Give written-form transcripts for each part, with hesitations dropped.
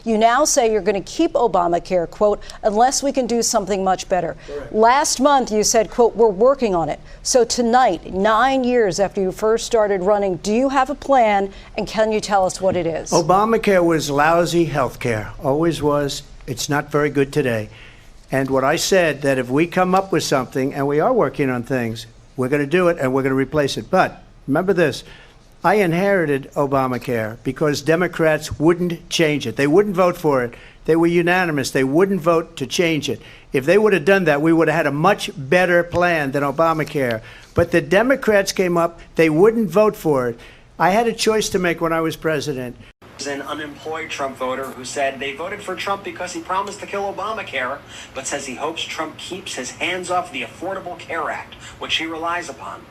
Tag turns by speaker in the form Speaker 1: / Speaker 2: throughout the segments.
Speaker 1: You now say you're going to keep Obamacare, quote, unless we can do something much better. Correct. Last month, you said, quote, we're working on it. So tonight, 9 years after you first started running, do you have a plan, and can you tell us what it is?
Speaker 2: Obamacare was lousy health care, always was. It's not very good today. And what I said, that if we come up with something, and we are working on things, we're going to do it and we're going to replace it. But remember this, I inherited Obamacare because Democrats wouldn't change it. They wouldn't vote for it. They were unanimous. They wouldn't vote to change it. If they would have done that, we would have had a much better plan than Obamacare. But the Democrats came up, they wouldn't vote for it. I had a choice to make when I was president.
Speaker 3: An unemployed Trump voter who said they voted for Trump because he promised to kill Obamacare, but says he hopes Trump keeps his hands off the Affordable Care Act, which he relies upon.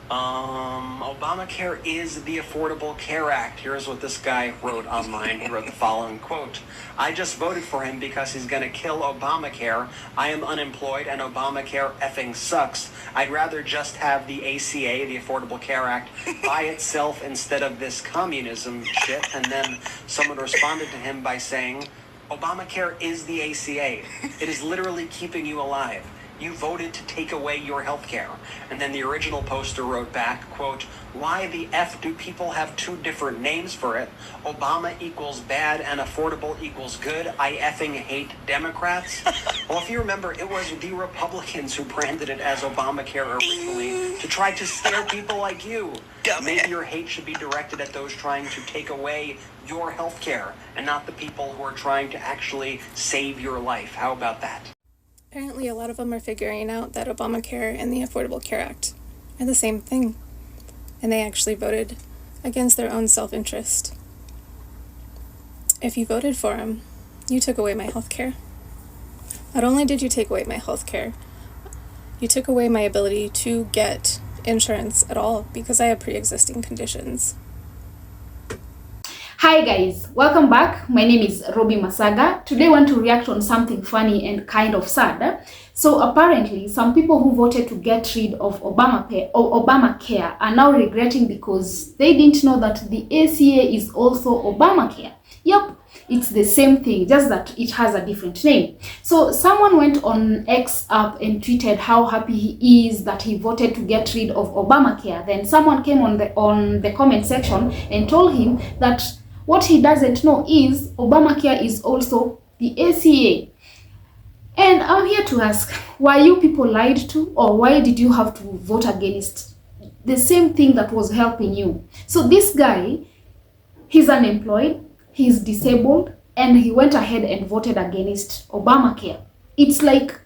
Speaker 3: Obamacare is the Affordable Care Act. Here's what this guy wrote online. He wrote the following quote: I just voted for him because he's going to kill Obamacare. I am unemployed and Obamacare effing sucks. I'd rather just have the ACA, the Affordable Care Act, by itself instead of this communism shit. And then someone responded to him by saying, Obamacare is the ACA. It is literally keeping you alive. You voted to take away your health care. And then the original poster wrote back, quote, why the F do people have two different names for it? Obama equals bad and affordable equals good. I effing hate Democrats. Well, if you remember, it was the Republicans who branded it as Obamacare originally to try to scare people like you. Maybe your hate should be directed at those trying to take away your health care and not the people who are trying to actually save your life. How about that?
Speaker 4: Apparently, a lot of them are figuring out that Obamacare and the Affordable Care Act are the same thing, and they actually voted against their own self-interest. If you voted for them, you took away my health care. Not only did you take away my health care, you took away my ability to get insurance at all because I have pre-existing conditions.
Speaker 5: Hi guys, welcome back. My name is Robbie Masaga. Today I want to react on something funny and kind of sad. So apparently some people who voted to get rid of Obamacare are now regretting because they didn't know that the ACA is also Obamacare. Yep, it's the same thing, just that it has a different name. So someone went on X app and tweeted how happy he is that he voted to get rid of Obamacare. Then someone came on the comment section and told him that what he doesn't know is Obamacare is also the ACA. And I'm here to ask, why you people lied to, or why did you have to vote against the same thing that was helping you? So this guy, he's unemployed, he's disabled, and he went ahead and voted against Obamacare. It's like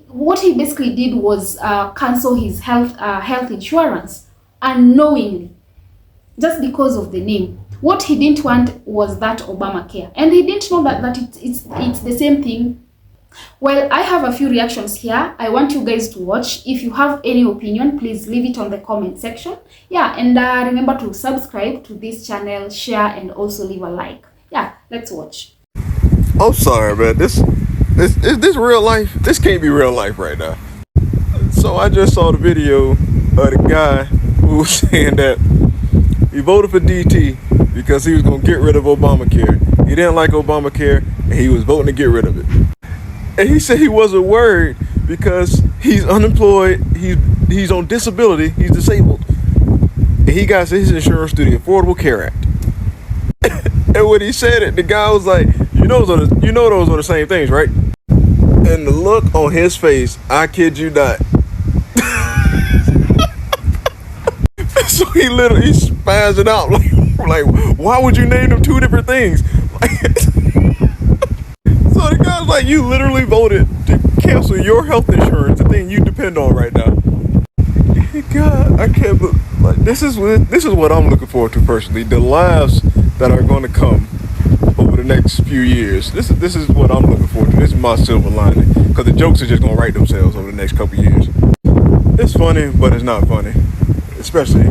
Speaker 5: what he basically did was cancel his health insurance unknowingly, just because of the name. What he didn't want was that Obamacare, and he didn't know that it's the same thing. Well, I have a few reactions here. I want you guys to watch. If you have any opinion, please leave it on the comment section. Yeah, and remember to subscribe to this channel, share, and also leave a like. Yeah, let's watch.
Speaker 6: I'm sorry, man. Is this real life? This can't be real life right now. So I just saw the video of the guy who was saying that he voted for DT because he was going to get rid of Obamacare. He didn't like Obamacare, and he was voting to get rid of it. And he said he wasn't worried because he's unemployed, he's on disability, he's disabled, and he got his insurance through the Affordable Care Act. And when he said it, the guy was like, you know those are the same things, right? And the look on his face, I kid you not. So he literally spazzed it out like, why would you name them two different things? So the guy's like, you literally voted to cancel your health insurance, the thing you depend on right now. God, I can't believe, like, this is what I'm looking forward to personally. The laughs that are going to come over the next few years. This is what I'm looking forward to. This is my silver lining, because the jokes are just going to write themselves over the next couple of years. It's funny, but it's not funny. Especially,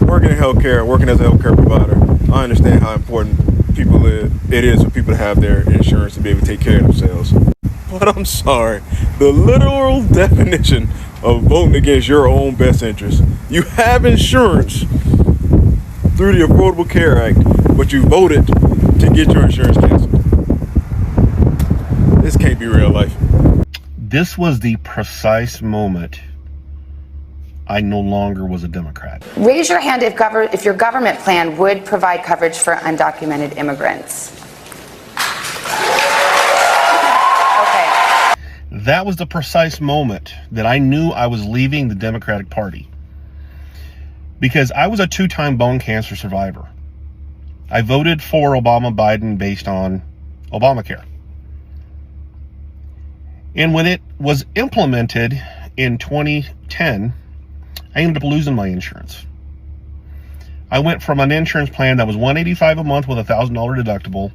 Speaker 6: working in healthcare, working as a healthcare provider, I understand how important it is for people to have their insurance to be able to take care of themselves. But I'm sorry, the literal definition of voting against your own best interest. You have insurance through the Affordable Care Act, but you voted to get your insurance canceled.
Speaker 7: This was the precise moment I no longer was a Democrat.
Speaker 8: Raise your hand if your government plan would provide coverage for undocumented immigrants. Okay.
Speaker 7: That was the precise moment that I knew I was leaving the Democratic Party. Because I was a 2-time bone cancer survivor. I voted for Obama-Biden based on ObamaCare. And when it was implemented in 2010, I ended up losing my insurance. I went from an insurance plan that was $185 a month with a $1,000 deductible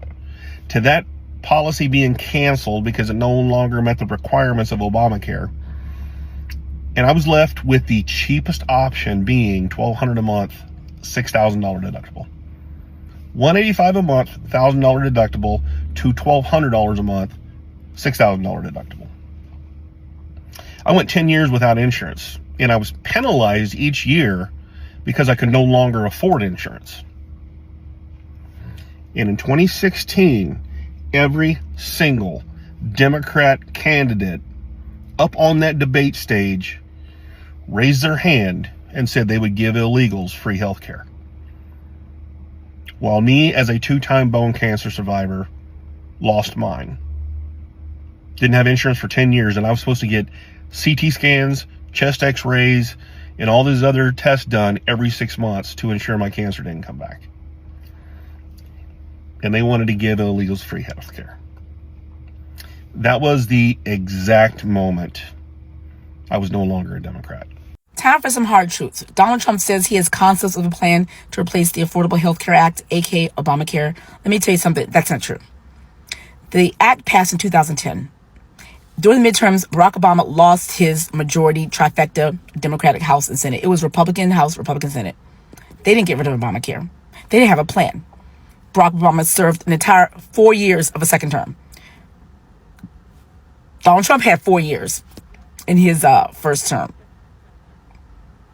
Speaker 7: to that policy being canceled because it no longer met the requirements of Obamacare. And I was left with the cheapest option being $1,200 a month, $6,000 deductible. $185 a month, $1,000 deductible to $1,200 a month, $6,000 deductible. I went 10 years without insurance, and I was penalized each year because I could no longer afford insurance. And in 2016, every single Democrat candidate up on that debate stage raised their hand and said they would give illegals free health care. While me, as a 2-time bone cancer survivor, lost mine. Didn't have insurance for 10 years, and I was supposed to get CT scans, chest x-rays, and all these other tests done every 6 months to ensure my cancer didn't come back. And they wanted to give illegals free health care. That was the exact moment I was no longer a Democrat.
Speaker 9: Time for some hard truths. Donald Trump says he has concepts of a plan to replace the Affordable Health Care Act, aka ObamaCare. Let me tell you something, that's not true. The act passed in 2010. During the midterms, Barack Obama lost his majority trifecta Democratic House and Senate. It was Republican House, Republican Senate. They didn't get rid of Obamacare. They didn't have a plan. Barack Obama served an entire 4 years of a second term. Donald Trump had 4 years in his first term.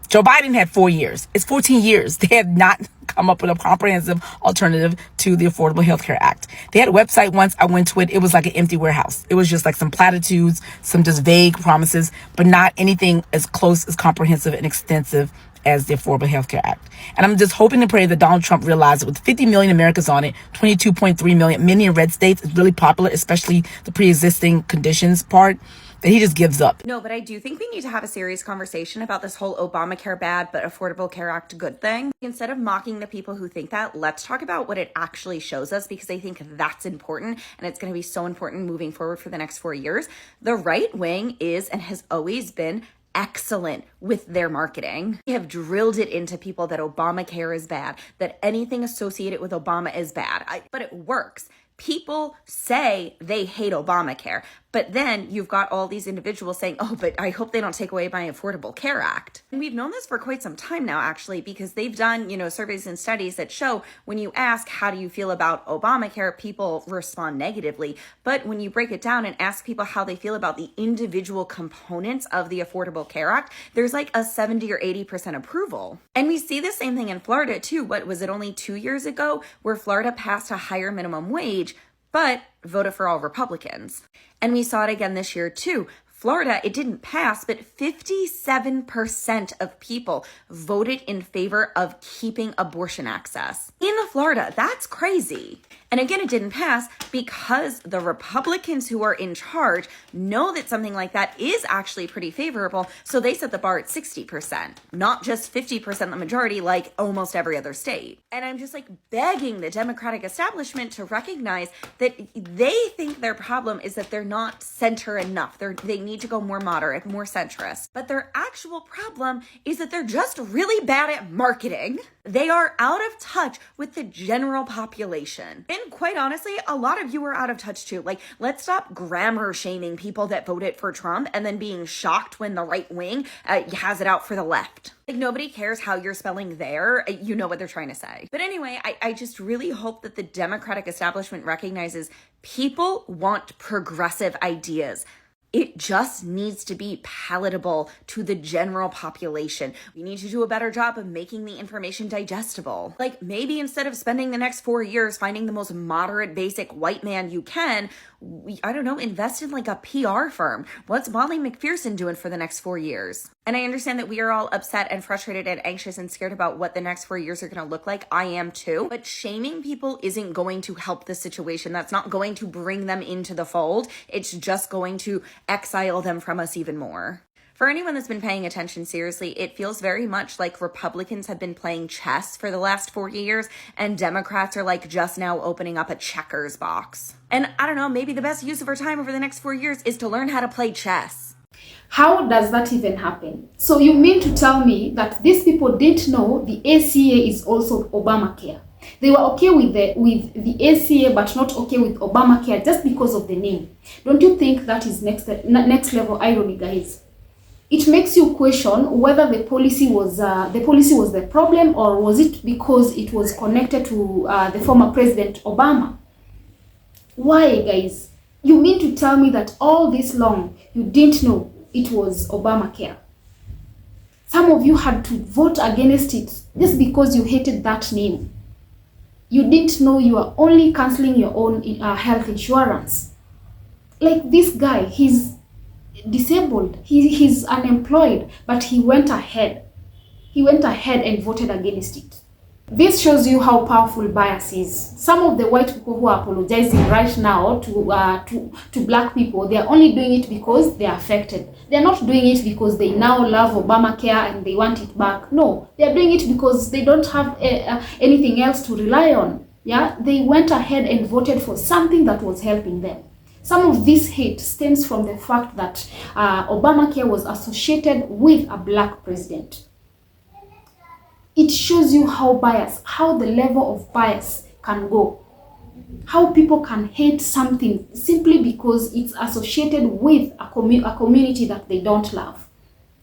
Speaker 9: Joe Biden had 4 years. It's 14 years. They have not come up with a comprehensive alternative to the Affordable Health Care Act. They had a website once. I went to it. It was like an empty warehouse. It was just like some platitudes, some just vague promises, but not anything as close, as comprehensive and extensive as the Affordable Health Care Act. And I'm just hoping and praying that Donald Trump realizes with 50 million Americans on it, 22.3 million, many in red states, it's really popular, especially the pre-existing conditions part, that he just gives up.
Speaker 10: No, but I do think we need to have a serious conversation about this whole Obamacare bad but Affordable Care Act good thing. Instead of mocking the people who think that, let's talk about what it actually shows us, because I think that's important, and it's going to be so important moving forward for the next 4 years. The right wing is and has always been excellent with their marketing. They have drilled it into people that Obamacare is bad, that anything associated with Obama is bad, but it works. People say they hate Obamacare, but then you've got all these individuals saying, oh, but I hope they don't take away my Affordable Care Act. And we've known this for quite some time now, actually, because they've done, surveys and studies that show when you ask, how do you feel about Obamacare, people respond negatively. But when you break it down and ask people how they feel about the individual components of the Affordable Care Act, there's like a 70 or 80% approval. And we see the same thing in Florida, too. What was it, only 2 years ago, where Florida passed a higher minimum wage, but voted for all Republicans. And we saw it again this year, too. Florida, it didn't pass, but 57% of people voted in favor of keeping abortion access. In Florida, that's crazy. And again, it didn't pass because the Republicans who are in charge know that something like that is actually pretty favorable. So they set the bar at 60%, not just 50% the majority like almost every other state. And I'm just begging the Democratic establishment to recognize that they think their problem is that they're not center enough. They need to go more moderate, more centrist. But their actual problem is that they're just really bad at marketing. They are out of touch with the general population. And quite honestly, a lot of you are out of touch too. Let's stop grammar shaming people that voted for Trump and then being shocked when the right wing has it out for the left. Nobody cares how you're spelling there. You know what they're trying to say. But anyway, I just really hope that the Democratic establishment recognizes people want progressive ideas. It just needs to be palatable to the general population. We need to do a better job of making the information digestible. Like maybe instead of spending the next 4 years finding the most moderate, basic white man you can, I don't know, invest in like a PR firm. What's Molly McPherson doing for the next 4 years? And I understand that we are all upset and frustrated and anxious and scared about what the next 4 years are going to look like. I am too. But shaming people isn't going to help the situation. That's not going to bring them into the fold. It's just going to exile them from us even more. For anyone that's been paying attention seriously, it feels very much like Republicans have been playing chess for the last 4 years and Democrats are like just now opening up a checkers box. And I don't know, maybe the best use of our time over the next 4 years is to learn how to play chess.
Speaker 5: How does that even happen? So you mean to tell me that these people didn't know the ACA is also Obamacare? They were okay with the ACA but not okay with Obamacare just because of the name. Don't you think that is next level irony, guys? It makes you question whether the policy was the problem, or was it because it was connected to the former President Obama? Why, guys? You mean to tell me that all this long you didn't know it was Obamacare? Some of you had to vote against it just because you hated that name. You didn't know you were only canceling your own health insurance. Like this guy, he's disabled, he's unemployed, but he went ahead and voted against it. This shows you how powerful bias is. Some of the white people who are apologizing right now to black people, they are only doing it because they are affected. They are not doing it because they now love Obamacare and they want it back. No, they are doing it because they don't have anything else to rely on. Yeah, they went ahead and voted for something that was helping them. Some of this hate stems from the fact that Obamacare was associated with a black president. It shows you how the level of bias can go. How people can hate something simply because it's associated with a community that they don't love.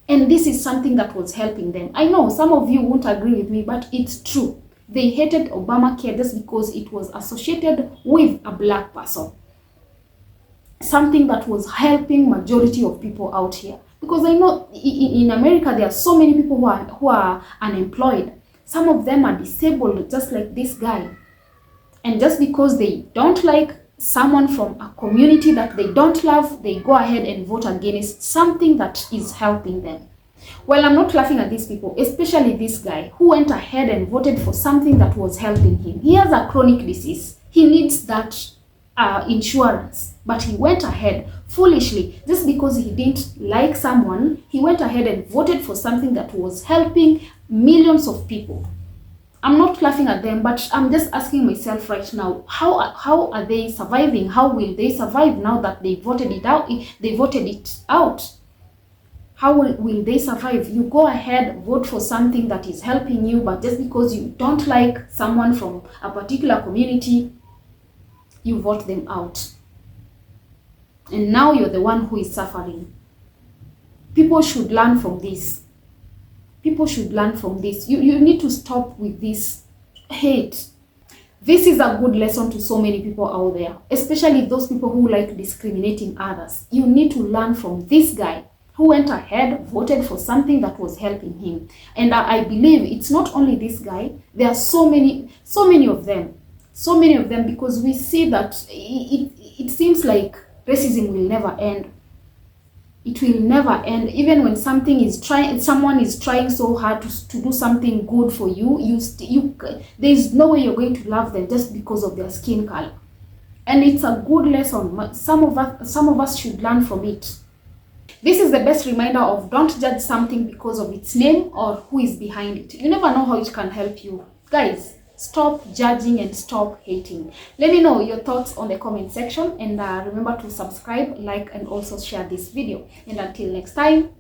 Speaker 5: And this is something that was helping them. I know some of you won't agree with me, but it's true. They hated Obamacare just because it was associated with a black person. Something that was helping majority of people out here. Because I know in America there are so many people who are unemployed. Some of them are disabled, just like this guy. And just because they don't like someone from a community that they don't love, they go ahead and vote against something that is helping them. Well, I'm not laughing at these people, especially this guy who went ahead and voted for something that was helping him. He has a chronic disease. He needs that insurance, but he went ahead foolishly just because he didn't like someone. He went ahead and voted for something that was helping millions of people. I'm not laughing at them, but I'm just asking myself right now, how are they surviving? How will they survive now that they voted it out? How will they survive? You go ahead, vote for something that is helping you, but just because you don't like someone from a particular community, you vote them out. And now you're the one who is suffering. People should learn from this. People should learn from this. You need to stop with this hate. This is a good lesson to so many people out there, especially those people who like discriminating others. You need to learn from this guy who went ahead, voted for something that was helping him. And I believe it's not only this guy. There are so many of them. So many of them, because we see that it seems like racism will never end. It will never end. Even when someone is trying so hard to do something good for you, there's no way you're going to love them just because of their skin color. And it's a good lesson. Some of us should learn from it. This is the best reminder of don't judge something because of its name or who is behind it. You never know how it can help you. Guys, stop judging and stop hating. Let me know your thoughts on the comment section, and remember to subscribe, like, and also share this video. And until next time,